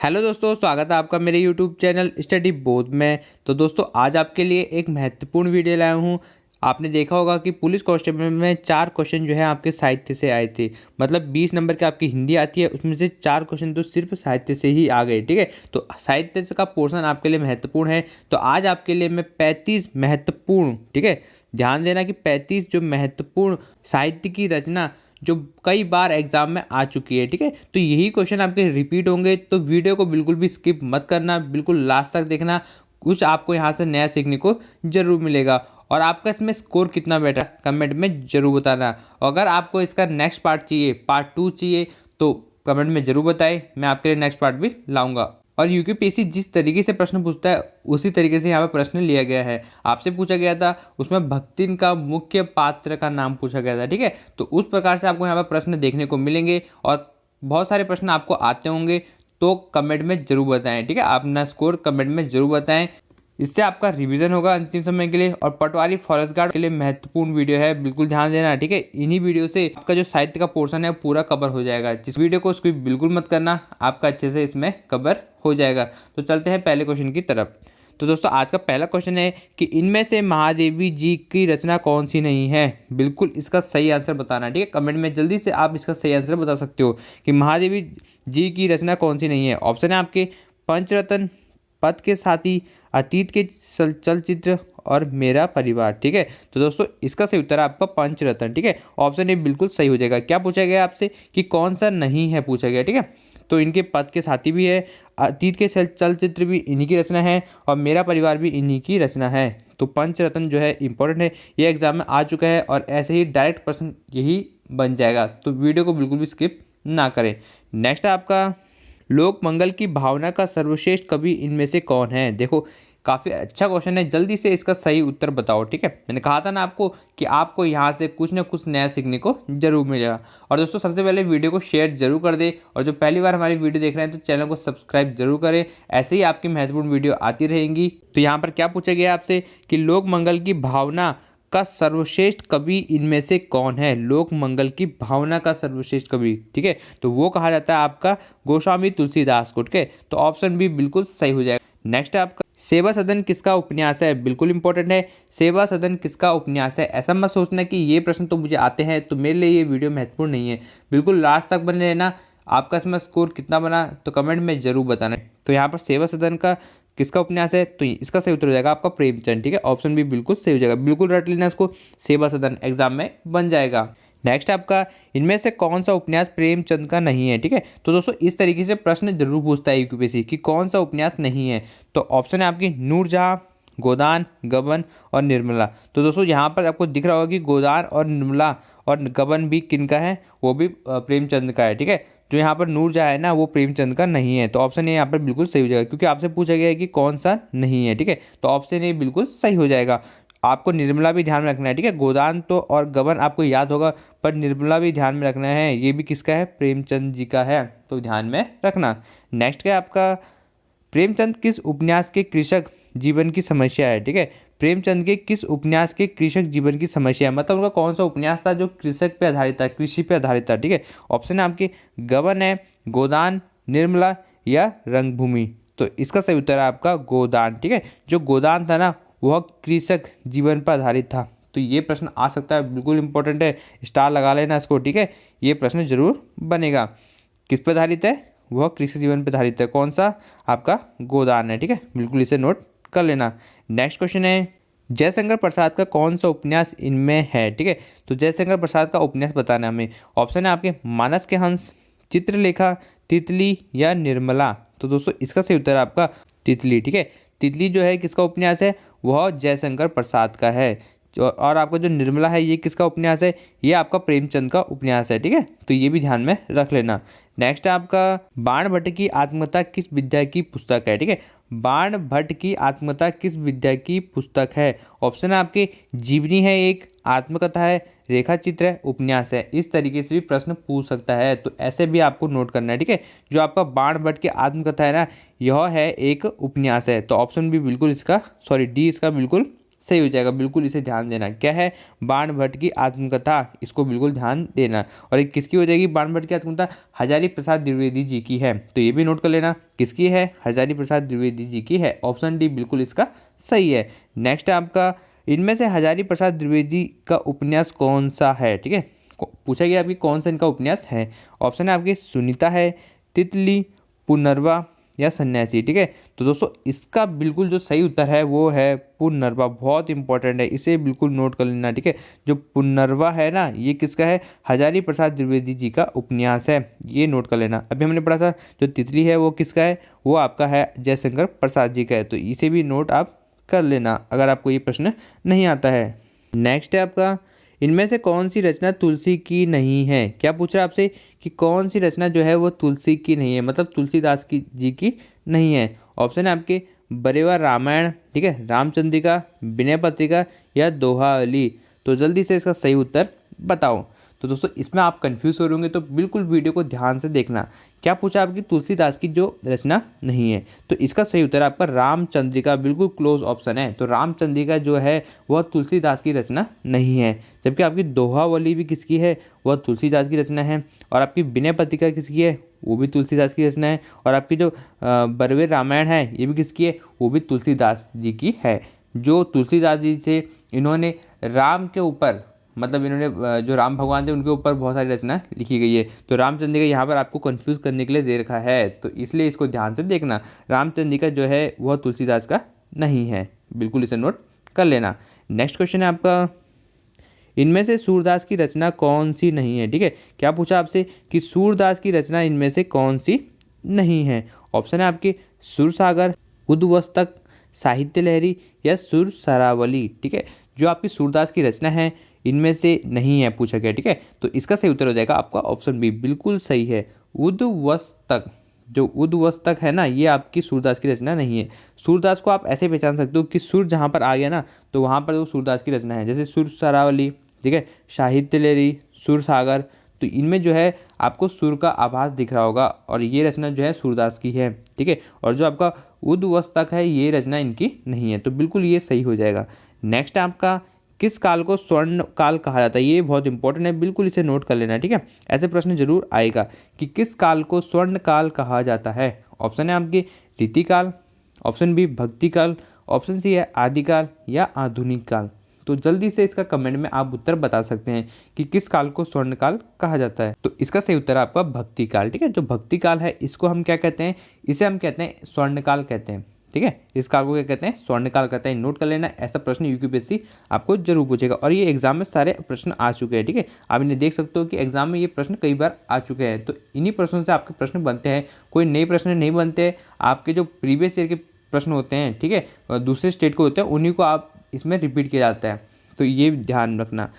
Hello दोस्तों, स्वागत है आपका मेरे यूट्यूब चैनल स्टडी बोध में। तो दोस्तों आज आपके लिए एक महत्वपूर्ण वीडियो लाया हूँ। आपने देखा होगा कि पुलिस कांस्टेबल में 4 क्वेश्चन जो है आपके साहित्य से आए थे। मतलब 20 नंबर की आपकी हिंदी आती है, उसमें से 4 क्वेश्चन तो सिर्फ साहित्य से ही आ गए। ठीक है, तो साहित्य का पोर्शन आपके लिए महत्वपूर्ण है। तो आज आपके लिए मैं 35 महत्वपूर्ण, ठीक है, ध्यान देना कि 35 जो महत्वपूर्ण साहित्य की रचना जो कई बार एग्जाम में आ चुकी है, ठीक है, तो यही क्वेश्चन आपके रिपीट होंगे। तो वीडियो को बिल्कुल भी स्किप मत करना, बिल्कुल लास्ट तक देखना। कुछ आपको यहाँ से नया सीखने को जरूर मिलेगा। और आपका इसमें स्कोर कितना बैठा कमेंट में जरूर बताना। अगर आपको इसका नेक्स्ट पार्ट चाहिए, पार्ट 2 चाहिए, तो कमेंट में जरूर बताएं, मैं आपके लिए नेक्स्ट पार्ट भी लाऊंगा। और यूपीपीएससी जिस तरीके से प्रश्न पूछता है उसी तरीके से यहाँ पर प्रश्न लिया गया है। आपसे पूछा गया था, उसमें भक्तिन का मुख्य पात्र का नाम पूछा गया था। ठीक है, तो उस प्रकार से आपको यहाँ पर प्रश्न देखने को मिलेंगे और बहुत सारे प्रश्न आपको आते होंगे। तो कमेंट में जरूर बताएं, ठीक है, अपना स्कोर कमेंट में जरूर बताएं। इससे आपका रिवीजन होगा अंतिम समय के लिए। और पटवारी फॉरेस्ट गार्ड के लिए महत्वपूर्ण वीडियो है, बिल्कुल ध्यान देना। ठीक है, इन्हीं वीडियो से आपका जो साहित्य का पोर्शन है पूरा कवर हो जाएगा। जिस वीडियो को स्किप बिल्कुल मत करना, आपका अच्छे से इसमें कवर हो जाएगा। तो चलते हैं पहले क्वेश्चन की तरफ। तो दोस्तों आज का पहला क्वेश्चन है कि इनमें से महादेवी जी की रचना कौन सी नहीं है। बिल्कुल इसका सही आंसर बताना। ठीक है, कमेंट में जल्दी से आप इसका सही आंसर बता सकते हो कि महादेवी जी की रचना कौन सी नहीं है। ऑप्शन है आपके पंचरत्न, पथ के साथी, अतीत के चलचित्र और मेरा परिवार। ठीक है, तो दोस्तों इसका सही उत्तर है आपका पंचरत्न। ठीक है, ऑप्शन ए बिल्कुल सही हो जाएगा। क्या पूछा गया आपसे कि कौन सा नहीं है पूछा गया। ठीक है, तो इनके पथ के साथी भी है, अतीत के चलचित्र भी इन्हीं की रचना है और मेरा परिवार भी इन्हीं की रचना है। तो पंचरत्न जो है इंपॉर्टेंट है, ये एग्जाम में आ चुका है और ऐसे ही डायरेक्ट प्रश्न यही बन जाएगा। तो वीडियो को बिल्कुल भी स्किप ना करें। नेक्स्ट है आपका लोक मंगल की भावना का सर्वश्रेष्ठ कवि इनमें से कौन है। देखो काफ़ी अच्छा क्वेश्चन है, जल्दी से इसका सही उत्तर बताओ। ठीक है, मैंने कहा था ना आपको कि आपको यहाँ से कुछ ना कुछ नया सीखने को जरूर मिलेगा। और दोस्तों सबसे पहले वीडियो को शेयर जरूर कर दे और जो पहली बार हमारी वीडियो देख रहे हैं तो चैनल को सब्सक्राइब जरूर करें। ऐसे ही आपकी महत्वपूर्ण वीडियो आती रहेंगी। तो यहाँ पर क्या पूछा गया आपसे कि लोक मंगल की भावना का सर्वश्रेष्ठ कवि इनमें से कौन है। लोक मंगल की भावना का सर्वश्रेष्ठ कवि, ठीक है, तो वो कहा जाता है आपका गोस्वामी तुलसीदास को। ठीक है, तो ऑप्शन बी बिल्कुल सही हो जाएगा। नेक्स्ट है आपका सेवा सदन किसका उपन्यास है। बिल्कुल इंपॉर्टेंट है, सेवा सदन किसका उपन्यास है। ऐसा मत सोचना कि ये प्रश्न तो मुझे आते हैं तो मेरे लिए ये वीडियो महत्वपूर्ण नहीं है। बिल्कुल लास्ट तक बने रहना। आपका इसमें स्कोर कितना बना तो कमेंट में जरूर बताना। तो यहाँ पर सेवा सदन का किसका उपन्यास है, तो इसका सही उत्तर हो जाएगा आपका प्रेमचंद। ठीक है, ऑप्शन भी बिल्कुल सही हो जाएगा। बिल्कुल रट लेना इसको, सेवा सदन एग्जाम में बन जाएगा। नेक्स्ट आपका इनमें से कौन सा उपन्यास प्रेमचंद का नहीं है। ठीक है, तो दोस्तों इस तरीके से प्रश्न जरूर पूछता है यूपीएससी कि कौन सा उपन्यास नहीं है। तो ऑप्शन है आपकी नूरजहां, गोदान, गबन और निर्मला। तो दोस्तों यहाँ पर आपको दिख रहा होगा कि गोदान और निर्मला और गबन भी किन का है, वो भी प्रेमचंद का है। ठीक है, जो यहाँ पर नूरजहां है ना वो प्रेमचंद का नहीं है। तो ऑप्शन ए यहाँ पर बिल्कुल सही हो जाएगा, क्योंकि आपसे पूछा गया है कि कौन सा नहीं है। ठीक है, तो ऑप्शन ए बिल्कुल सही हो जाएगा। आपको निर्मला भी ध्यान में रखना है। ठीक है, गोदान तो और गबन आपको याद होगा, पर निर्मला भी ध्यान में रखना है, ये भी किसका है, प्रेमचंद जी का है, तो ध्यान में रखना। नेक्स्ट क्या है आपका प्रेमचंद किस उपन्यास के कृषक जीवन की समस्या है। ठीक है, प्रेमचंद के किस उपन्यास के कृषक जीवन की समस्या है, मतलब उनका कौन सा उपन्यास था जो कृषक पे आधारित था, कृषि पे आधारित था। ठीक है, ऑप्शन है आपके गबन है, गोदान, निर्मला या रंगभूमि। तो इसका सही उत्तर है आपका गोदान। ठीक है, जो गोदान था ना वह कृषक जीवन पर आधारित था। तो ये प्रश्न आ सकता है, बिल्कुल इंपॉर्टेंट है, स्टार लगा लेना इसको। ठीक है, ये प्रश्न जरूर बनेगा। किस पर आधारित है, वह कृषि जीवन पर आधारित है, कौन सा आपका गोदान है। ठीक है, बिल्कुल इसे नोट कर लेना। नेक्स्ट क्वेश्चन है जयशंकर प्रसाद का कौन सा उपन्यास इनमें है। ठीक है, तो जयशंकर प्रसाद का उपन्यास बताना हमें। ऑप्शन है आपके मानस के हंस, चित्रलेखा, तितली या निर्मला। तो दोस्तों इसका सही उत्तर है आपका तितली। ठीक है, तितली जो है किसका उपन्यास है, वह जयशंकर प्रसाद का है। और आपका जो निर्मला है ये किसका उपन्यास है, ये आपका प्रेमचंद का उपन्यास है। ठीक है, तो ये भी ध्यान में रख लेना। नेक्स्ट है आपका बाण भट्ट की आत्मकथा किस विद्या की पुस्तक है। ठीक है, बाण भट्ट की आत्मकथा किस विद्या की पुस्तक है। ऑप्शन है आपके जीवनी है, एक आत्मकथा है, रेखा चित्र है, उपन्यास है। इस तरीके से भी प्रश्न पूछ सकता है, तो ऐसे भी आपको नोट करना है। ठीक है, जो आपका बाण भट्ट की आत्मकथा है ना, यह है एक उपन्यास है। तो ऑप्शन भी बिल्कुल इसका डी इसका बिल्कुल सही हो जाएगा। बिल्कुल इसे ध्यान देना। क्या है? बाण भट्ट की आत्मकथा, इसको बिल्कुल ध्यान देना। और एक किसकी हो जाएगी बाण भट्ट की आत्मकथा? हजारी प्रसाद द्विवेदी जी की है, तो ये भी नोट कर लेना। किसकी है? हजारी प्रसाद द्विवेदी जी की है। ऑप्शन डी बिल्कुल इसका सही है। नेक्स्ट है आपका, इनमें से हजारी प्रसाद द्विवेदी का उपन्यास कौन सा है? ठीक है, पूछा गया आपकी कौन सा इनका उपन्यास है। ऑप्शन है आपकी सुनीता है, तितली, पुनर्वा या सन्यासी। ठीक है, तो दोस्तों इसका बिल्कुल जो सही उत्तर है वो है पुनर्वा। बहुत इंपॉर्टेंट है, इसे बिल्कुल नोट कर लेना। ठीक है, जो पुनर्वा है ना, ये किसका है? हजारी प्रसाद द्विवेदी जी का उपन्यास है, ये नोट कर लेना। अभी हमने पढ़ा था जो तितली है वो किसका है? वो आपका है जयशंकर प्रसाद जी का है, तो इसे भी नोट आप कर लेना अगर आपको ये प्रश्न नहीं आता है। नेक्स्ट है आपका, इनमें से कौन सी रचना तुलसी की नहीं है? क्या पूछ रहा है आपसे कि कौन सी रचना जो है वो तुलसी की नहीं है, मतलब तुलसीदास की जी की नहीं है। ऑप्शन है आपके बरेवा रामायण, ठीक है, रामचंद्रिका, विनय पत्रिका या दोहावली। तो जल्दी से इसका सही उत्तर बताओ। तो दोस्तों इसमें आप कंफ्यूज हो रहे होंगे, तो बिल्कुल वीडियो को ध्यान से देखना। क्या पूछा आपकी? तुलसीदास की जो रचना नहीं है, तो इसका सही उत्तर आपका रामचंद्रिका, बिल्कुल क्लोज ऑप्शन है। तो रामचंद्रिका जो है वह तुलसीदास की रचना नहीं है। जबकि आपकी दोहावली भी किसकी है? वह तुलसीदास की रचना है। और आपकी विनय पत्रिका किसकी है? वो भी तुलसीदास की रचना है। और आपकी जो बरवे रामायण है ये भी किसकी है? वो भी तुलसीदास जी की है। जो तुलसीदास जी से इन्होंने राम के ऊपर, मतलब इन्होंने जो राम भगवान थे उनके ऊपर बहुत सारी रचना लिखी गई है। तो रामचंद्रिका यहाँ पर आपको कंफ्यूज करने के लिए दे रखा है, तो इसलिए इसको ध्यान से देखना। रामचंद्रिका जो है वह तुलसीदास का नहीं है, बिल्कुल इसे नोट कर लेना। नेक्स्ट क्वेश्चन है आपका, इनमें से सूरदास की रचना कौन सी नहीं है? ठीक है, क्या पूछा आपसे कि सूरदास की रचना इनमें से कौन सी नहीं है। ऑप्शन है आपके सुरसागर, उद्वस्तक, साहित्य लहरी या सुर सरावली। ठीक है, जो आपकी सूरदास की रचना है इनमें से नहीं है पूछा गया। ठीक है, तो इसका सही उत्तर हो जाएगा आपका ऑप्शन बी, बिल्कुल सही है, उद्वस्तक। जो उद्वस्तक है ना, ये आपकी सूरदास की रचना नहीं है। सूरदास को आप ऐसे पहचान सकते हो कि सुर जहाँ पर आ गया ना, तो वहाँ पर वो सूरदास की रचना है। जैसे सुर सरावली, ठीक है, साहित्य लहरी, सुर सागर, तो इनमें जो है आपको सुर का आभास दिख रहा होगा, और ये रचना जो है सूरदास की है। ठीक है, और जो आपका उद्वस्तक है ये रचना इनकी नहीं है, तो बिल्कुल ये सही हो जाएगा। नेक्स्ट आपका, किस काल को स्वर्ण काल कहा जाता है? ये बहुत इंपॉर्टेंट है, बिल्कुल इसे नोट कर लेना। ठीक है, ऐसे प्रश्न जरूर आएगा कि किस काल को स्वर्ण काल कहा जाता है। ऑप्शन है आपके रीतिकाल, ऑप्शन बी भक्ति काल, ऑप्शन सी है आदिकाल या आधुनिक काल। तो जल्दी से इसका कमेंट में आप उत्तर बता सकते हैं कि किस काल को स्वर्ण काल कहा जाता है। तो इसका सही उत्तर है आपका भक्ति काल। ठीक है, जो भक्ति काल है इसको हम क्या कहते हैं? इसे हम कहते हैं स्वर्ण काल कहते हैं। ठीक है, इस काल को क्या कहते हैं? स्वर्णकाल कहते हैं। नोट कर लेना, ऐसा प्रश्न यूपीएससी आपको जरूर पूछेगा, और ये एग्जाम में सारे प्रश्न आ चुके हैं। ठीक है, आप इन्हें देख सकते हो कि एग्जाम में ये प्रश्न कई बार आ चुके हैं, तो इन्हीं प्रश्नों से आपके प्रश्न बनते हैं। कोई नए प्रश्न नहीं बनते, आपके जो प्रीवियस ईयर के प्रश्न होते हैं, ठीक है, दूसरे स्टेट को होते हैं, उन्हीं को आप इसमें रिपीट किया जाता है, तो ये ध्यान रखना।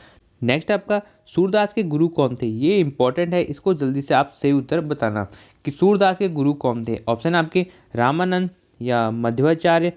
नेक्स्ट आपका, सूरदास के गुरु कौन थे? ये इंपॉर्टेंट है, इसको जल्दी से आप सही उत्तर बताना कि सूरदास के गुरु कौन थे। ऑप्शन आपके रामानंद या मध्वाचार्य,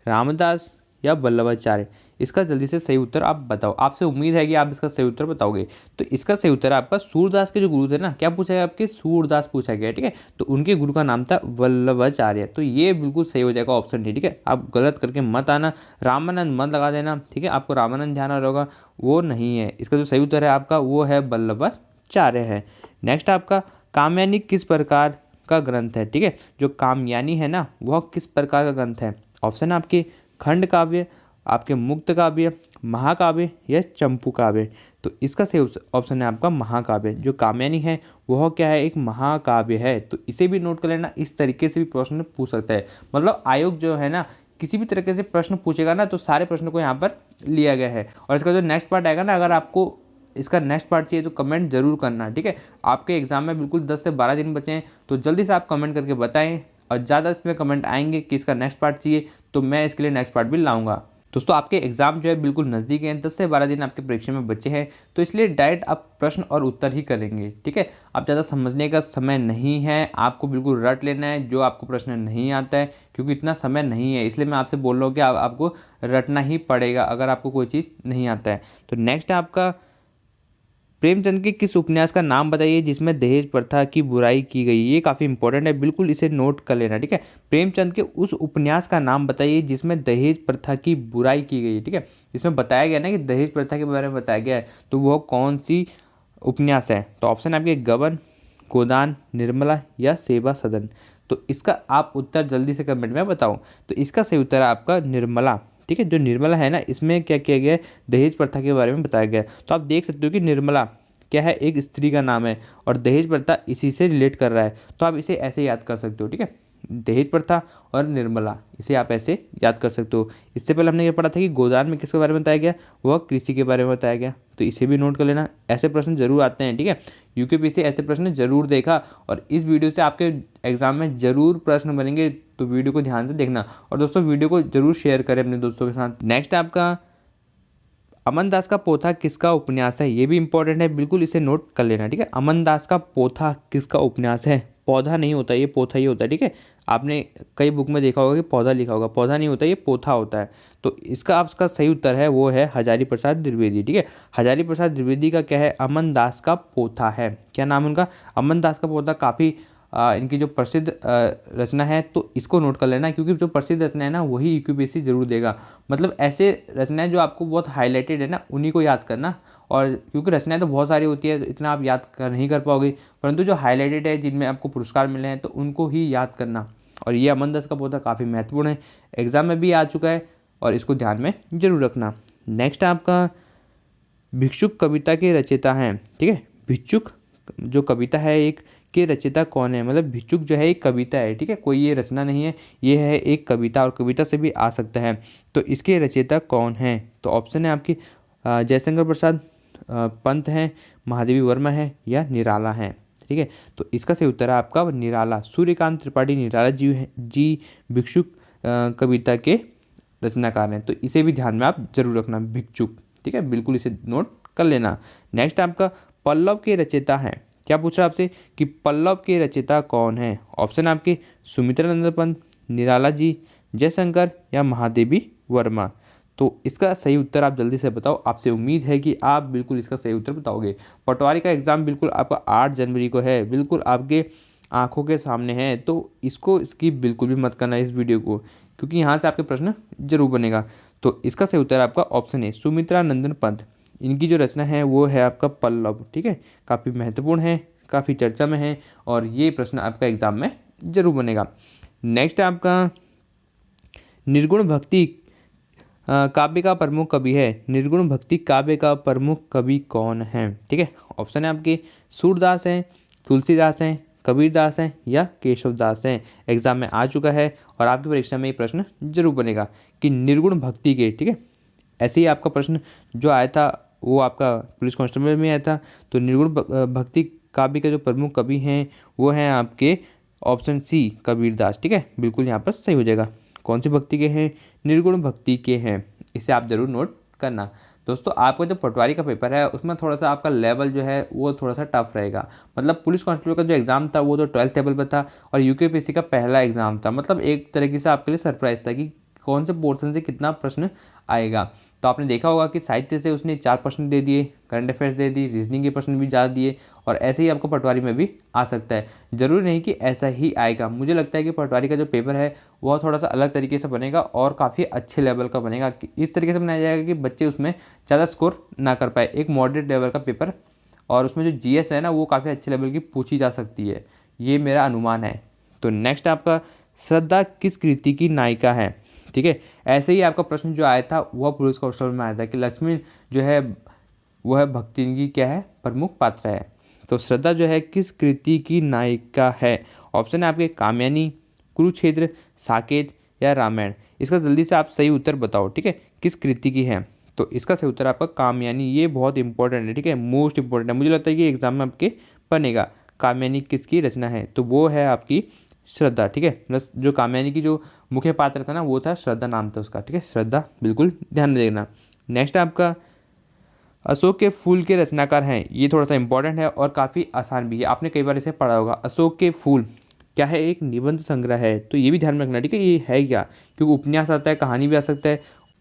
रामदास या वल्लभाचार्य। इसका जल्दी से सही उत्तर आप बताओ। आपसे उम्मीद है कि आप इसका सही उत्तर बताओगे। तो इसका सही उत्तर आपका सूरदास के जो गुरु थे ना, क्या पूछा गया आपके? सूरदास पूछा गया। ठीक है, तो उनके गुरु का नाम था वल्लभाचार्य, तो ये बिल्कुल सही हो जाएगा ऑप्शन डी। ठीक है, आप गलत करके मत आना, रामानंद मत लगा देना। ठीक है, आपको रामानंद ध्यान आ रहा होगा, वो नहीं है। इसका जो सही उत्तर है आपका वो है वल्लभाचार्य है। नेक्स्ट आपका, काम्यानी किस प्रकार का ग्रंथ है? ठीक है, जो कामयानी है ना वह किस प्रकार का ग्रंथ है? ऑप्शन आपके खंड काव्य, आपके मुक्त काव्य, महाकाव्य या चंपू काव्य। तो इसका सही ऑप्शन है आपका महाकाव्य। जो कामयानी है वह क्या है? एक महाकाव्य है। तो इसे भी नोट कर लेना, इस तरीके से भी प्रश्न पूछ सकता है। मतलब आयोग जो है ना किसी भी तरीके से प्रश्न पूछेगा ना, तो सारे प्रश्नों को यहाँ पर लिया गया है। और इसका जो नेक्स्ट पार्ट आएगा ना, अगर आपको इसका नेक्स्ट पार्ट चाहिए तो कमेंट जरूर करना। ठीक है, आपके एग्जाम में बिल्कुल 10 से 12 दिन बचे हैं, तो जल्दी से आप कमेंट करके बताएं, और ज़्यादा इसमें कमेंट आएंगे कि इसका नेक्स्ट पार्ट चाहिए तो मैं इसके लिए नेक्स्ट पार्ट भी लाऊंगा। दोस्तों आपके एग्जाम जो है बिल्कुल नज़दीक हैं, 10 से 12 दिन आपके परीक्षा में बचे हैं, तो इसलिए डायरेक्ट आप प्रश्न और उत्तर ही करेंगे। ठीक है, आप ज़्यादा समझने का समय नहीं है, आपको बिल्कुल रट लेना है जो आपको प्रश्न नहीं आता है, क्योंकि इतना समय नहीं है, इसलिए मैं आपसे बोल रहा हूँ कि आपको रटना ही पड़ेगा अगर आपको कोई चीज़ नहीं आता है। तो नेक्स्ट है आपका प्रेमचंद के किस उपन्यास का नाम बताइए जिसमें दहेज प्रथा की बुराई की गई। ये काफ़ी इंपॉर्टेंट है, बिल्कुल इसे नोट कर लेना, ठीक है। प्रेमचंद के उस उपन्यास का नाम बताइए जिसमें दहेज प्रथा की बुराई की गई है, ठीक है। इसमें बताया गया ना कि दहेज प्रथा के बारे में बताया गया है, तो वह कौन सी उपन्यास है। तो ऑप्शन आपके गबन, गोदान, निर्मला या सेवा सदन। तो इसका आप उत्तर जल्दी से कमेंट में बताओ। तो इसका सही उत्तर है आपका निर्मला, ठीक है। जो निर्मला है ना, इसमें क्या किया गया है, दहेज प्रथा के बारे में बताया गया है। तो आप देख सकते हो कि निर्मला क्या है, एक स्त्री का नाम है और दहेज प्रथा इसी से रिलेट कर रहा है। तो आप इसे ऐसे याद कर सकते हो, ठीक है। दहेज प्रथा और निर्मला, इसे आप ऐसे याद कर सकते हो। इससे पहले हमने ये पढ़ा था कि गोदान में किसके बारे में बताया गया, वह कृषि के बारे में बताया गया। तो इसे भी नोट कर लेना, ऐसे प्रश्न जरूर आते हैं, ठीक है। यूकेपीएससी ऐसे प्रश्न जरूर देखा और इस वीडियो से आपके एग्जाम में जरूर प्रश्न बनेंगे, तो वीडियो को ध्यान से देखना। और दोस्तों वीडियो को जरूर शेयर करें अपने दोस्तों के साथ। नेक्स्ट आपका अमन दास का पोथा किसका उपन्यास है। ये भी इंपॉर्टेंट है, बिल्कुल इसे नोट कर लेना, ठीक है। अमन दास का पोथा किसका उपन्यास है। पौधा नहीं होता, ये पोथा ही होता है, ठीक है। आपने कई बुक में देखा होगा कि पौधा लिखा होगा, पौधा नहीं होता, ये पोथा होता है। तो इसका आपका सही उत्तर है वो है हजारी प्रसाद द्विवेदी, ठीक है। हजारी प्रसाद द्विवेदी का क्या है, अमन दास का पोथा है। क्या नाम है उनका, अमन दास का पोथा। काफ़ी इनकी जो प्रसिद्ध रचना है, तो इसको नोट कर लेना, क्योंकि जो प्रसिद्ध रचना है ना वही यूकेपीएससी जरूर देगा। मतलब ऐसे रचनाएं जो आपको बहुत हाईलाइटेड है ना, उन्हीं को याद करना। और क्योंकि रचनाएं तो बहुत सारी होती है, तो इतना आप याद कर नहीं कर पाओगे, परंतु जो हाईलाइटेड है, जिनमें आपको पुरस्कार मिले हैं, तो उनको ही याद करना। और ये अमन दास का पोथा काफ़ी महत्वपूर्ण है, एग्जाम में भी आ चुका है और इसको ध्यान में जरूर रखना। नेक्स्ट आपका भिक्षुक कविता के रचयिता हैं, ठीक है। भिक्षुक जो कविता है एक के रचयिता कौन है, मतलब भिक्षुक जो है एक कविता है, ठीक है। कोई ये रचना नहीं है, ये है एक कविता, और कविता से भी आ सकता है। तो इसके रचयिता कौन है। तो ऑप्शन है आपकी जयशंकर प्रसाद पंत हैं, महादेवी वर्मा है या निराला है, ठीक है। तो इसका सही उत्तर है आपका निराला। सूर्यकांत त्रिपाठी निराला जी भिक्षुक कविता के रचनाकार हैं। तो इसे भी ध्यान में आप जरूर रखना, भिक्षुक, ठीक है। बिल्कुल इसे नोट कर लेना। नेक्स्ट आपका पल्लव के रचयिता हैं। क्या पूछ रहा है आपसे कि पल्लव के रचयिता कौन है। ऑप्शन आपके सुमित्रा नंदन पंत, निराला जी, जयशंकर या महादेवी वर्मा। तो इसका सही उत्तर आप जल्दी से बताओ। आपसे उम्मीद है कि आप बिल्कुल इसका सही उत्तर बताओगे। पटवारी का एग्ज़ाम बिल्कुल आपका 8 जनवरी को है, बिल्कुल आपके आंखों के सामने है। तो इसको स्किप बिल्कुल भी मत करना इस वीडियो को, क्योंकि यहाँ से आपके प्रश्न जरूर बनेगा। तो इसका सही उत्तर आपका ऑप्शन है सुमित्रा नंदन पंत। इनकी जो रचना है वो है आपका पल्लव, ठीक है। काफ़ी महत्वपूर्ण है, काफ़ी चर्चा में है, और ये प्रश्न आपका एग्जाम में जरूर बनेगा। नेक्स्ट आपका निर्गुण भक्ति काव्य का प्रमुख कवि है। निर्गुण भक्ति काव्य का प्रमुख कवि कौन है, ठीक है। ऑप्शन है आपके सूरदास हैं, तुलसीदास हैं, कबीरदास हैं या केशवदास हैं। एग्जाम में आ चुका है और आपकी परीक्षा में ये प्रश्न जरूर बनेगा कि निर्गुण भक्ति के, ठीक है। ऐसे ही आपका प्रश्न जो आया था वो आपका पुलिस कांस्टेबल में आया था। तो निर्गुण भक्ति काव्य के जो प्रमुख कवि हैं वो हैं आपके ऑप्शन सी कबीरदास, ठीक है। बिल्कुल यहाँ पर सही हो जाएगा। कौन सी भक्ति के हैं, निर्गुण भक्ति के हैं। इसे आप जरूर नोट करना। दोस्तों आपका जो पटवारी का पेपर है उसमें थोड़ा सा आपका लेवल जो है वो थोड़ा सा टफ रहेगा। मतलब पुलिस कांस्टेबल का जो एग्ज़ाम था वो तो 12th लेवल पर था, और यूकेपीएससी का पहला एग्ज़ाम था। मतलब एक तरीके से आपके लिए सरप्राइज था कि कौन से पोर्शन से कितना प्रश्न आएगा। तो आपने देखा होगा कि साहित्य से उसने 4 प्रश्न दे दिए, करंट अफेयर्स दे दी, रीजनिंग के प्रश्न भी ज़्यादा दिए, और ऐसे ही आपको पटवारी में भी आ सकता है। ज़रूरी नहीं कि ऐसा ही आएगा। मुझे लगता है कि पटवारी का जो पेपर है वह थोड़ा सा अलग तरीके से बनेगा और काफ़ी अच्छे लेवल का बनेगा। इस तरीके से बनाया जाएगा कि बच्चे उसमें ज़्यादा स्कोर ना कर पाए। एक मॉडरेट लेवल का पेपर, और उसमें जो जीएस है ना वो काफ़ी अच्छे लेवल की पूछी जा सकती है, ये मेरा अनुमान है। तो नेक्स्ट आपका श्रद्धा किस कृति की नायिका है, ठीक है। ऐसे ही आपका प्रश्न जो आया था वह पुलिस कांस्टेबल में आया था कि लक्ष्मी जो है वह भक्ति की क्या है, प्रमुख पात्र है। तो श्रद्धा जो है किस कृति की नायिका है। ऑप्शन है आपके कामयानी, कुरुक्षेत्र, साकेत या रामायण। इसका जल्दी से आप सही उत्तर बताओ, ठीक है। किस कृति की है। तो इसका सही उत्तर आपका कामयानी। ये बहुत इंपॉर्टेंट है, ठीक है, मोस्ट इंपॉर्टेंट है। मुझे लगता है कि एग्जाम में आपके बनेगा। कामयानी किसकी रचना है, तो वो है आपकी श्रद्धा, ठीक है। प्लस जो कामयानी की जो मुख्य पात्र था ना वो था श्रद्धा, नाम था उसका, ठीक है। श्रद्धा, बिल्कुल ध्यान देना। नेक्स्ट आपका अशोक के फूल के रचनाकार हैं। ये थोड़ा सा इंपॉर्टेंट है और काफ़ी आसान भी है, आपने कई बार इसे पढ़ा होगा। अशोक के फूल क्या है, एक निबंध संग्रह है। तो ये भी ध्यान में रखना, ठीक है। ये है क्या, क्योंकि उपन्यास आता है, कहानी भी आ सकता है।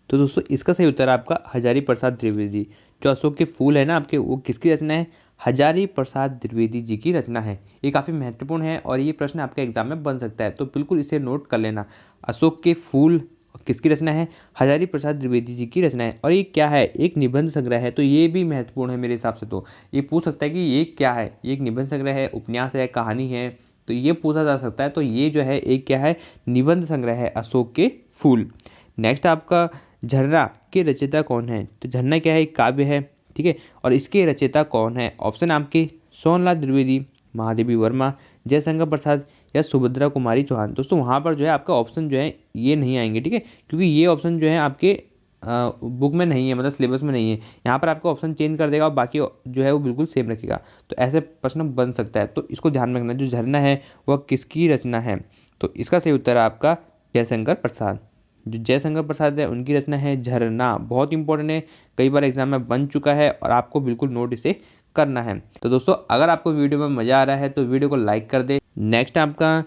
तो दोस्तों इसका सही उत्तर है आपका हजारी प्रसाद द्विवेदी, जो अशोक के फूल है ना आपके, वो किसकी रचना है? हजारी प्रसाद द्विवेदी जी की रचना है। ये काफ़ी महत्वपूर्ण है और ये प्रश्न आपके एग्जाम में बन सकता है, तो बिल्कुल इसे नोट कर लेना। अशोक के फूल किसकी रचना है? हजारी प्रसाद द्विवेदी जी की रचना है। और ये क्या है? एक निबंध संग्रह है, तो ये भी महत्वपूर्ण है मेरे हिसाब से। तो ये पूछ सकता है कि ये क्या है, ये एक निबंध संग्रह है, उपन्यास है, कहानी है, तो ये पूछा जा सकता है। तो ये जो है एक क्या है? निबंध संग्रह है, अशोक के फूल। नेक्स्ट आपका झरना के रचयिता कौन है? तो झरना क्या है? एक काव्य है, ठीक है, और इसके रचयिता कौन है? ऑप्शन आपके सोनलाल द्विवेदी, महादेवी वर्मा, जयशंकर प्रसाद या सुभद्रा कुमारी चौहान। दोस्तों वहाँ पर जो है आपका ऑप्शन जो है ये नहीं आएंगे, ठीक है, क्योंकि ये ऑप्शन जो है आपके बुक में नहीं है, मतलब सिलेबस में नहीं है। यहाँ पर आपका ऑप्शन चेंज कर देगा और बाकी जो है वो बिल्कुल सेम रखेगा, तो ऐसे प्रश्न बन सकता है, तो इसको ध्यान में रखना। जो झरना है वह किसकी रचना है? तो इसका सही उत्तर है आपका जयशंकर प्रसाद। जो जयशंकर प्रसाद है उनकी रचना है झरना। बहुत इंपॉर्टेंट है, कई बार एग्जाम में बन चुका है और आपको बिल्कुल नोट इसे करना है। तो दोस्तों अगर आपको वीडियो में मज़ा आ रहा है तो वीडियो को लाइक कर दे। नेक्स्ट आपका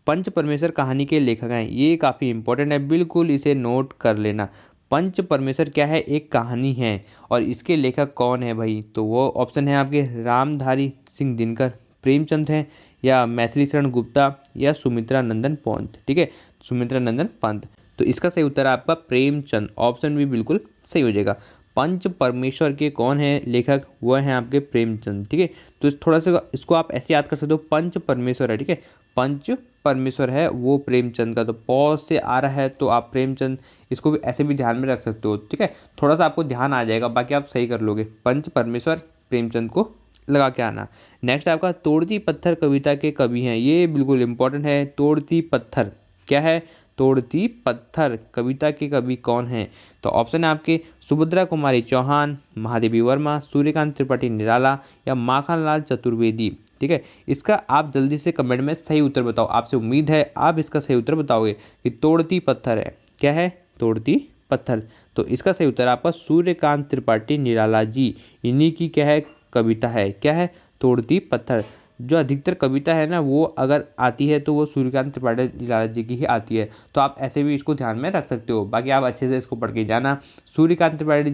पंच परमेश्वर कहानी के लेखक हैं, ये काफ़ी इंपॉर्टेंट है, बिल्कुल इसे नोट कर लेना। पंच परमेश्वर क्या है? एक कहानी है, और इसके लेखक कौन है भाई? तो वो ऑप्शन है आपके रामधारी सिंह दिनकर, प्रेमचंद है, या मैथिली शरण गुप्ता, या सुमित्रा नंदन पंत, ठीक है, सुमित्रा नंदन पंत। तो इसका सही उत्तर है आपका प्रेमचंद, ऑप्शन भी बिल्कुल सही हो जाएगा। पंच परमेश्वर के कौन है लेखक? वो हैं आपके प्रेमचंद, ठीक है। तो थोड़ा सा इसको आप ऐसे याद कर सकते हो, पंच परमेश्वर है, ठीक है, पंच परमेश्वर है वो प्रेमचंद का, तो पॉज से आ रहा है तो आप प्रेमचंद इसको भी ऐसे भी ध्यान में रख सकते हो, ठीक है, थोड़ा सा आपको ध्यान आ जाएगा, बाकी आप सही कर लोगे। पंच परमेश्वर प्रेमचंद को लगा के आना। नेक्स्ट आपका तोड़ती पत्थर कविता के कवि हैं, ये बिल्कुल इंपॉर्टेंट है। तोड़ती पत्थर क्या है? तोड़ती पत्थर कविता के कवि कौन हैं? तो ऑप्शन है आपके सुभद्रा कुमारी चौहान, महादेवी वर्मा, सूर्यकांत त्रिपाठी निराला, या माखनलाल चतुर्वेदी, ठीक है। इसका आप जल्दी से कमेंट में सही उत्तर बताओ, आपसे उम्मीद है आप इसका सही उत्तर बताओगे कि तोड़ती पत्थर है, क्या है? तोड़ती पत्थर। तो इसका सही उत्तर आपका सूर्यकांत त्रिपाठी निराला जी, इन्हीं की क्या है? कविता है, क्या है? तोड़ती पत्थर। जो अधिकतर कविता है ना वो अगर आती है तो वो सूर्यकांत त्रिपाठी निराला जी की ही आती है, तो आप ऐसे भी इसको ध्यान में रख सकते हो। बाकी आप अच्छे से इसको पढ़ के जाना। सूर्यकांत त्रिपाठी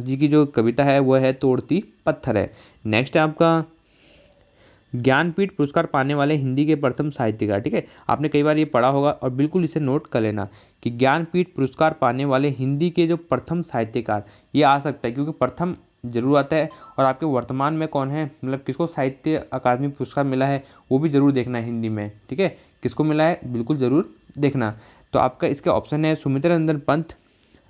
जी की जो कविता है वो है तोड़ती पत्थर है। नेक्स्ट है आपका ज्ञानपीठ पुरस्कार पाने वाले हिंदी के प्रथम साहित्यकार, ठीक है, आपने कई बार ये पढ़ा होगा और बिल्कुल इसे नोट कर लेना कि ज्ञानपीठ पुरस्कार पाने वाले हिंदी के जो प्रथम साहित्यकार, ये आ सकता है क्योंकि प्रथम जरूर आता है, और आपके वर्तमान में कौन है, मतलब किसको साहित्य अकादमी पुरस्कार मिला है वो भी जरूर देखना है हिंदी में, ठीक है, किसको मिला है बिल्कुल ज़रूर देखना। तो आपका इसका ऑप्शन है सुमित्रा नंदन पंत,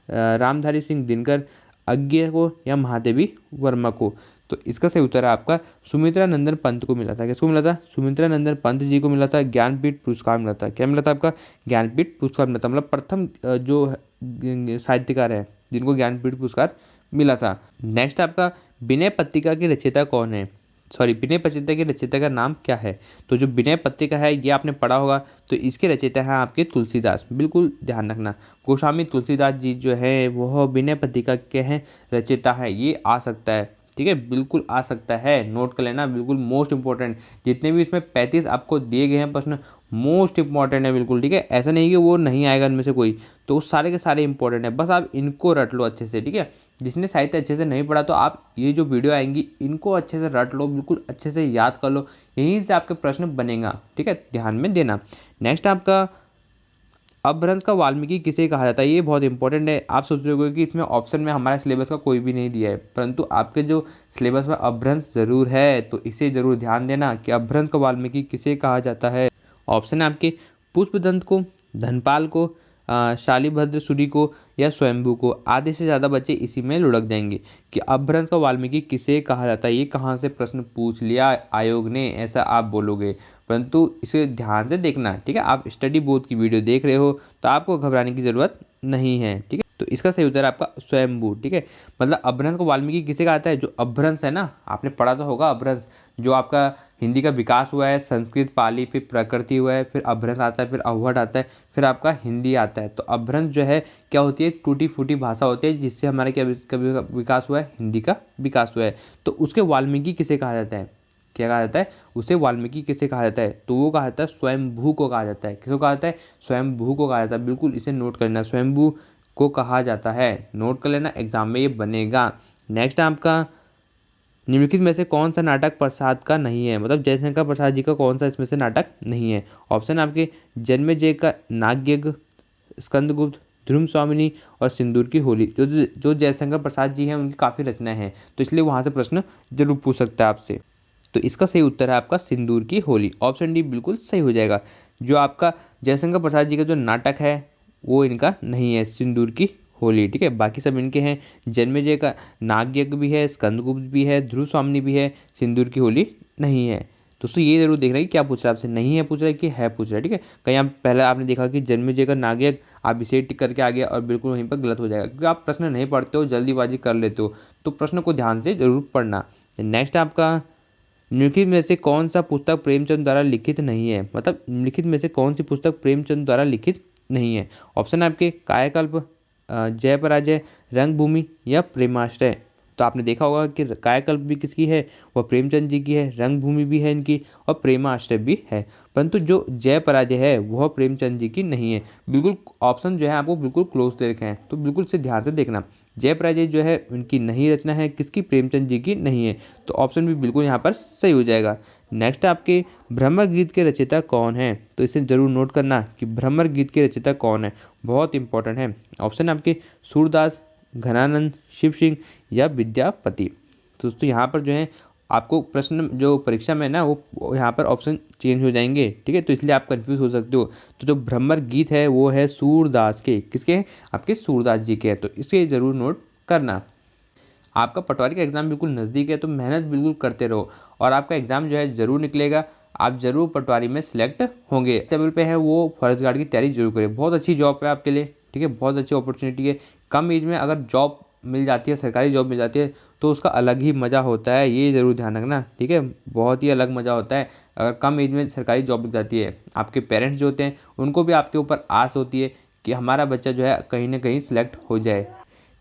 रामधारी सिंह दिनकर, अज्ञे को, या महादेवी वर्मा को। तो इसका सही उत्तर है आपका सुमित्रा नंदन पंत को मिला था। किसको मिला था? सुमित्रा नंदन पंत जी को मिला था, ज्ञानपीठ पुरस्कार मिला था। क्या मिला था आपका? ज्ञानपीठ पुरस्कार मिला था, मतलब प्रथम जो साहित्यकार है जिनको ज्ञानपीठ पुरस्कार मिला था। नेक्स्ट आपका विनय पत्रिका की रचयिता कौन है? सॉरी, विनय पत्रिका के रचयिता का नाम क्या है? तो जो विनय पत्रिका है ये आपने पढ़ा होगा, तो इसके रचयिता हैं आपके तुलसीदास, बिल्कुल ध्यान रखना। गोस्वामी तुलसीदास जी जो है वह विनय पत्रिका के हैं रचयिता है, ये आ सकता है, ठीक है, बिल्कुल आ सकता है, नोट कर लेना, बिल्कुल मोस्ट इंपॉर्टेंट। जितने भी इसमें 35 आपको दिए गए हैं प्रश्न मोस्ट इंपॉर्टेंट है बिल्कुल, ठीक है, ऐसा नहीं कि वो नहीं आएगा इनमें से कोई, तो सारे के सारे इंपॉर्टेंट है, बस आप इनको रट लो अच्छे से, ठीक है। जिसने साहित्य अच्छे से नहीं पढ़ा तो आप ये जो वीडियो आएंगी इनको अच्छे से रट लो, बिल्कुल अच्छे से याद कर लो, यहीं से आपके प्रश्न बनेगा, ठीक है, ध्यान में देना। नेक्स्ट आपका अपभ्रंश का वाल्मीकि किसे कहा जाता है? ये बहुत इंपॉर्टेंट है। आप सोच रहे हो कि इसमें ऑप्शन में हमारे सिलेबस का कोई भी नहीं दिया है, परंतु आपके जो सिलेबस में अपभ्रंश जरूर है, तो इसे जरूर ध्यान देना कि अपभ्रंश का वाल्मीकि किसे कहा जाता है। ऑप्शन है आपके पुष्पदंत को, धनपाल को, शालिभद्र सूरी को, या स्वयंभू को। आधे से ज़्यादा बच्चे इसी में लुढ़क जाएंगे कि अपभ्रंश का वाल्मीकि किसे कहा जाता है। ये कहाँ से प्रश्न पूछ लिया आयोग ने, ऐसा आप बोलोगे, परंतु इसे ध्यान से देखना, ठीक है। आप स्टडी बोर्ड की वीडियो देख रहे हो तो आपको घबराने की ज़रूरत नहीं है, ठीक है। तो इसका सही उत्तर है आपका स्वयंभू, ठीक है। मतलब अपभ्रंश को वाल्मीकि किसे कहा जाता है? जो अपभ्रंश है ना, आपने पढ़ा तो होगा अपभ्रंश, जो आपका हिंदी का विकास हुआ है, संस्कृत पाली फिर प्रकृति हुआ है, फिर अपभ्रंश आता है, फिर अवहट आता है, फिर आपका हिंदी आता है। तो अपभ्रंश जो है क्या होती है? टूटी फूटी भाषा होती है जिससे हमारा क्या विकास हुआ है? हिंदी का विकास हुआ है। तो उसके वाल्मीकि किसे कहा जाता है? क्या कहा जाता है उसे? वाल्मीकि किसे कहा जाता है? तो वो कहा जाता है स्वयंभू को कहा जाता है। किसको कहा जाता है? स्वयंभू को कहा जाता है, बिल्कुल इसे नोट करना, स्वयंभू को कहा जाता है, नोट कर लेना, एग्जाम में ये बनेगा। नेक्स्ट आपका निम्नलिखित में से कौन सा नाटक प्रसाद का नहीं है, मतलब जयशंकर प्रसाद जी का कौन सा इसमें से नाटक नहीं है। ऑप्शन आपके जन्मेजय का नागयज्ञ, स्कंदगुप्त, ध्रुव स्वामिनी और सिंदूर की होली। जो जयशंकर प्रसाद जी हैं उनकी काफ़ी रचनाएं हैं, तो इसलिए वहाँ से प्रश्न जरूर पूछ सकता है आपसे। तो इसका सही उत्तर है आपका सिंदूर की होली। ऑप्शन डी बिल्कुल सही हो जाएगा। जो आपका जयशंकर प्रसाद जी का जो नाटक है वो इनका नहीं है, सिंदूर की होली। ठीक है, बाकी सब इनके हैं। जन्मेजय का नागयज्ञ भी है, स्कंदगुप्त भी है, ध्रुव स्वामिनी भी है, सिंदूर की होली नहीं है। दोस्तों ये जरूर देख रहे हैं कि क्या पूछ रहा है आपसे, नहीं है पूछ रहा है कि है पूछ रहा है। ठीक है, कहीं आप पहले आपने देखा कि जन्मेजय का नागयज्ञ, आप इसे टिक करके आ गया और बिल्कुल वहीं पर गलत हो जाएगा, क्योंकि आप प्रश्न नहीं पढ़ते हो, जल्दीबाजी कर लेते हो। तो प्रश्न को ध्यान से जरूर पढ़ना। नेक्स्ट आपका निम्नलिखित में से कौन सा पुस्तक प्रेमचंद द्वारा लिखित नहीं है, मतलब निम्नलिखित में से कौन सी पुस्तक प्रेमचंद द्वारा लिखित नहीं है। ऑप्शन आपके कायाकल्प, जय पराजय, रंगभूमि या प्रेमाश्रय। तो आपने देखा होगा कि कायाकल्प भी किसकी है, वह प्रेमचंद जी की है, रंगभूमि भी है इनकी और प्रेमाश्रय भी है। परंतु जो जय पराजय है वह प्रेमचंद जी की नहीं है। बिल्कुल ऑप्शन जो है आपको बिल्कुल क्लोज दे रखे हैं, तो बिल्कुल से ध्यान से देखना। जय पराजय जो है उनकी नहीं रचना है, किसकी, प्रेमचंद जी की नहीं है। तो ऑप्शन भी बिल्कुल यहाँ पर सही हो जाएगा। नेक्स्ट आपके भ्रमर गीत के रचयिता कौन है, तो इसे जरूर नोट करना कि भ्रमर गीत के रचयिता कौन है, बहुत इंपॉर्टेंट है। ऑप्शन आपके सूरदास, घनानंद, शिव सिंह या विद्यापति। तो दोस्तों यहाँ पर जो है आपको प्रश्न जो परीक्षा में ना वो यहाँ पर ऑप्शन चेंज हो जाएंगे। ठीक है, तो इसलिए आप कंफ्यूज हो सकते हो। तो जो भ्रमर गीत है वो है सूरदास के, किसके हैं, आपके सूरदास जी के हैं। तो इसके जरूर नोट करना। आपका पटवारी का एग्ज़ाम बिल्कुल नज़दीक है, तो मेहनत बिल्कुल करते रहो और आपका एग्ज़ाम जो है ज़रूर निकलेगा। आप ज़रूर पटवारी में सिलेक्ट होंगे। लेवल पे है वो फॉरेस्ट गार्ड की तैयारी जरूर करें, बहुत अच्छी जॉब है आपके लिए। ठीक है, बहुत अच्छी अपॉर्चुनिटी है। कम एज में अगर जॉब मिल जाती है, सरकारी जॉब मिल जाती है, तो उसका अलग ही मज़ा होता है, ये ज़रूर ध्यान रखना। ठीक है, बहुत ही अलग मज़ा होता है अगर कम एज में सरकारी जॉब मिल जाती है। आपके पेरेंट्स जो होते हैं उनको भी आपके ऊपर आस होती है कि हमारा बच्चा जो है कहीं ना कहीं सिलेक्ट हो जाए।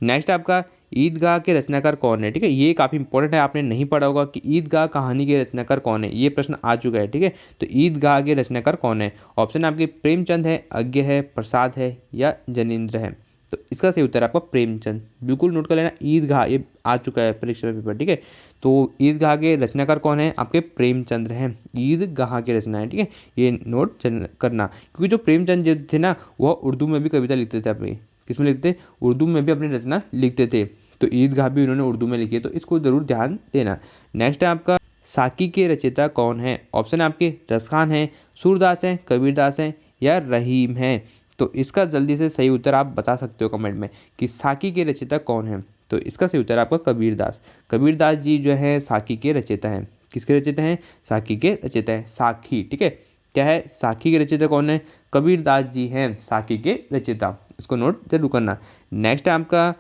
नेक्स्ट आपका ईदगाह के रचनाकार कौन है। ठीक है, ये काफ़ी इंपॉर्टेंट है, आपने नहीं पढ़ा होगा कि ईदगाह कहानी के रचनाकार कौन है, ये प्रश्न आ चुका है। ठीक है, तो ईदगाह के रचनाकार कौन है। ऑप्शन आपके प्रेमचंद है, अज्ञ है, प्रसाद है या जनेन्द्र है। तो इसका सही उत्तर आपका प्रेमचंद। बिल्कुल नोट कर लेना, ईदगाह ये आ चुका है परीक्षा में पेपर। ठीक है, तो ईदगाह के रचनाकार कौन है, आपके प्रेमचंद्र हैं। ईदगाह की रचना है। ठीक है, ये नोट करना, क्योंकि जो प्रेमचंद जी थे ना वह उर्दू में भी कविता लिखते थे अपनी, किसमें लिखते थे, उर्दू में भी अपनी रचना लिखते थे। तो ईदगाह भी उन्होंने उर्दू में लिखी है, तो इसको जरूर ध्यान देना। नेक्स्ट है आपका साकी के रचयिता कौन है। ऑप्शन आपके रसखान है, सूरदास हैं, कबीरदास हैं या रहीम हैं। तो इसका जल्दी से सही उत्तर आप बता सकते हो कमेंट में कि साकी के रचयिता कौन है। तो इसका सही उत्तर आपका कबीरदास। कबीरदास जी जो है साकी के रचयिता हैं। किसके रचयिता हैं, साकी के रचयिता हैं। साखी, ठीक है, क्या है, साखी के रचयिता कौन है, कबीरदास जी हैं साखी के रचयिता। इसको नोट जरूर करना। नेक्स्ट आपका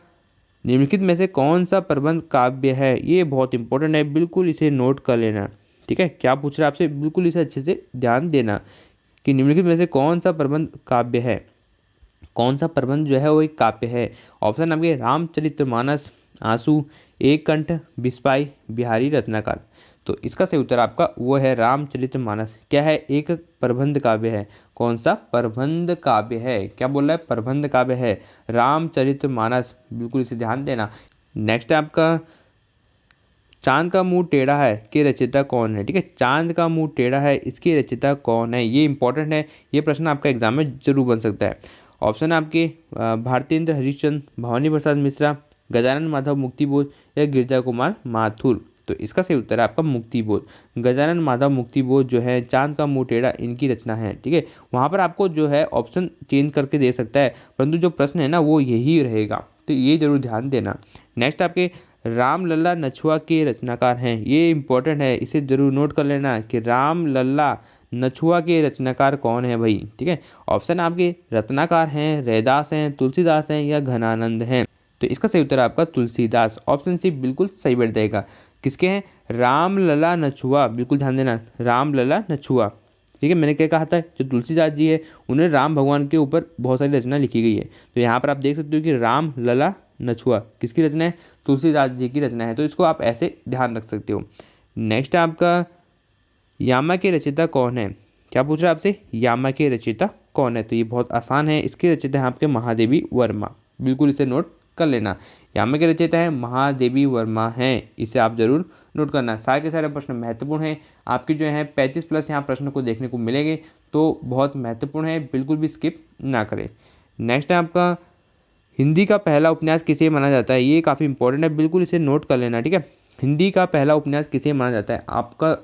निम्नलिखित में से कौन सा प्रबंध काव्य है, ये बहुत इंपॉर्टेंट है, बिल्कुल इसे नोट कर लेना। ठीक है, क्या पूछ रहा है आपसे, बिल्कुल इसे अच्छे से ध्यान देना कि निम्नलिखित में से कौन सा प्रबंध काव्य है, कौन सा प्रबंध जो है वो एक काव्य है। ऑप्शन आपके रामचरितमानस, आंसू, एक कंठ, बिस्पाई, बिहारी रत्नाकर। तो इसका सही उत्तर आपका वो है रामचरितमानस। क्या है, एक प्रबंध काव्य है। कौन सा प्रबंध काव्य है, क्या बोल रहा है, प्रबंध काव्य है रामचरितमानस। बिल्कुल इसे ध्यान देना। नेक्स्ट है आपका चांद का मुंह टेढ़ा है के रचयिता कौन है। ठीक है, चांद का मुंह टेढ़ा है इसके रचयिता कौन है, ये इंपॉर्टेंट है, ये प्रश्न आपका एग्जाम में जरूर बन सकता है। ऑप्शन आपके भारतेंद्र हरिश्चंद्र, भवानी प्रसाद मिश्रा, गजानन माधव मुक्तिबोध या गिरजा कुमार माथुर। तो इसका सही उत्तर है आपका मुक्तिबोध। गजानन माधव मुक्तिबोध जो है चांद का मुंह टेढ़ा इनकी रचना है। ठीक है, वहाँ पर आपको जो है ऑप्शन चेंज करके दे सकता है, परंतु जो प्रश्न है ना वो यही रहेगा, तो ये जरूर ध्यान देना। नेक्स्ट आपके रामलला नछुआ के रचनाकार हैं, ये इंपॉर्टेंट है, इसे जरूर नोट कर लेना कि रामलला नछुआ के रचनाकार कौन है भाई। ठीक है, ऑप्शन आपके रत्नाकर हैं, रैदास हैं, तुलसीदास हैं या घनानंद हैं। तो इसका सही उत्तर आपका तुलसीदास। ऑप्शन सी बिल्कुल सही बैठ जाएगा। किसके हैं, रामलला नछुआ, बिल्कुल ध्यान देना, रामलला नछुआ। ठीक है, मैंने क्या कहा था, जो तुलसीदास जी है उन्हें राम भगवान के ऊपर बहुत सारी रचना लिखी गई है। तो यहाँ पर आप देख सकते हो कि रामलला नछुआ किसकी रचना है, तुलसीदास जी की रचना है। तो इसको आप ऐसे ध्यान रख सकते हो। नेक्स्ट आपका यामा के रचयिता कौन है, क्या पूछ रहा है आपसे, यामा के रचयिता कौन है। तो ये बहुत आसान है, इसके रचयिता हैं आपके महादेवी वर्मा। बिल्कुल इसे नोट कर लेना। यहाँ के रचयिता है महादेवी वर्मा हैं, इसे आप जरूर नोट करना। सारे के सारे प्रश्न महत्वपूर्ण हैं, आपके जो है 35+ यहाँ प्रश्न को देखने को मिलेंगे, तो बहुत महत्वपूर्ण है, बिल्कुल भी स्किप ना करें। नेक्स्ट है आपका हिंदी का पहला उपन्यास किसे माना जाता है। ये काफ़ी इंपॉर्टेंट है, बिल्कुल इसे नोट कर लेना, ठीक है। हिंदी का पहला उपन्यास किसे माना जाता है। आपका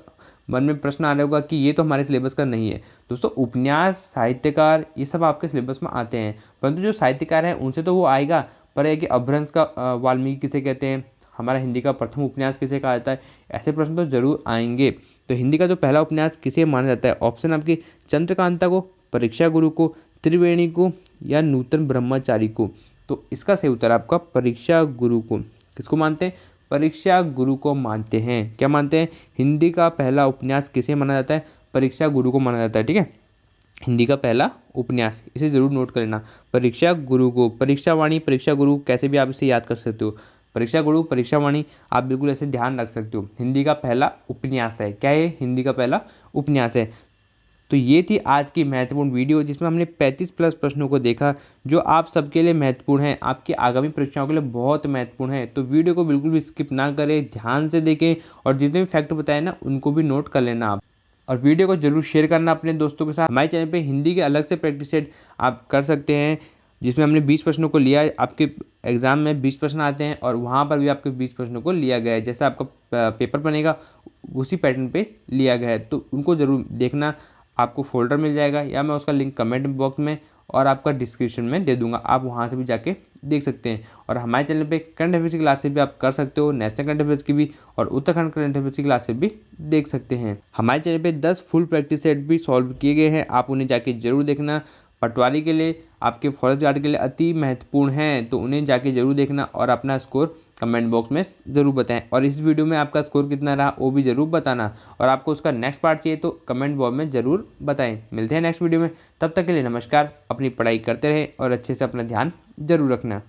मन में प्रश्न आ रहा होगा कि ये तो हमारे सिलेबस का नहीं है। दोस्तों उपन्यास, साहित्यकार, ये सब आपके सिलेबस में आते हैं, परंतु जो साहित्यकार हैं उनसे तो वो आएगा, पर है कि अपभ्रंश का वाल्मीकि किसे कहते हैं, हमारा हिंदी का प्रथम उपन्यास किसे कहा जाता है, ऐसे प्रश्न तो जरूर आएंगे। तो हिंदी का जो पहला उपन्यास किसे माना जाता है, ऑप्शन आपकी चंद्रकांता को, परीक्षा गुरु को, त्रिवेणी को या नूतन ब्रह्मचारी को। तो इसका सही उत्तर आपका परीक्षा गुरु को। किसको मानते हैं, परीक्षा गुरु को मानते हैं। क्या मानते हैं, हिंदी का पहला उपन्यास किसे माना जाता है, परीक्षा गुरु को माना जाता है, ठीक है। हिंदी का पहला उपन्यास, इसे जरूर नोट कर लेना, परीक्षा गुरु को। परीक्षा वाणी, परीक्षा गुरु कैसे भी आप इसे याद कर सकते हो, परीक्षा गुरु, परीक्षा वाणी, आप बिल्कुल ऐसे ध्यान रख सकते हो। हिंदी का पहला उपन्यास है, क्या है, हिंदी का पहला उपन्यास है। तो ये थी आज की महत्वपूर्ण वीडियो, जिसमें हमने 35+ प्रश्नों को देखा, जो आप सबके लिए महत्वपूर्ण हैं, आपकी आगामी परीक्षाओं के लिए बहुत महत्वपूर्ण है। तो वीडियो को बिल्कुल भी स्किप ना करें, ध्यान से देखें, और जितने भी फैक्ट बताए ना उनको भी नोट कर लेना आप, और वीडियो को जरूर शेयर करना अपने दोस्तों के साथ। हमारे चैनल पे हिंदी के अलग से प्रैक्टिस सेट आप कर सकते हैं, जिसमें हमने 20 प्रश्नों को लिया है। आपके एग्जाम में 20 प्रश्न आते हैं, और वहाँ पर भी आपके 20 प्रश्नों को लिया गया है। जैसा आपका पेपर बनेगा उसी पैटर्न पे लिया गया है, तो उनको ज़रूर देखना। आपको फोल्डर मिल जाएगा, या मैं उसका लिंक कमेंट बॉक्स में और आपका डिस्क्रिप्शन में दे दूंगा, आप वहाँ से भी जाके देख सकते हैं। और हमारे चैनल पे करंट अफेयर्स की क्लासेस भी आप कर सकते हो, नेशनल करंट अफेयर्स की भी और उत्तराखंड करंट अफेयर्स की क्लासेस भी देख सकते हैं। हमारे चैनल पे 10 फुल प्रैक्टिस सेट भी सॉल्व किए गए हैं, आप उन्हें जाके जरूर देखना। पटवारी के लिए, आपके फॉरेस्ट गार्ड के लिए अति महत्वपूर्ण हैं, तो उन्हें जाके जरूर देखना और अपना स्कोर कमेंट बॉक्स में ज़रूर बताएं। और इस वीडियो में आपका स्कोर कितना रहा वो भी ज़रूर बताना, और आपको उसका नेक्स्ट पार्ट चाहिए तो कमेंट बॉक्स में ज़रूर बताएं। मिलते हैं नेक्स्ट वीडियो में, तब तक के लिए नमस्कार। अपनी पढ़ाई करते रहें और अच्छे से अपना ध्यान जरूर रखना।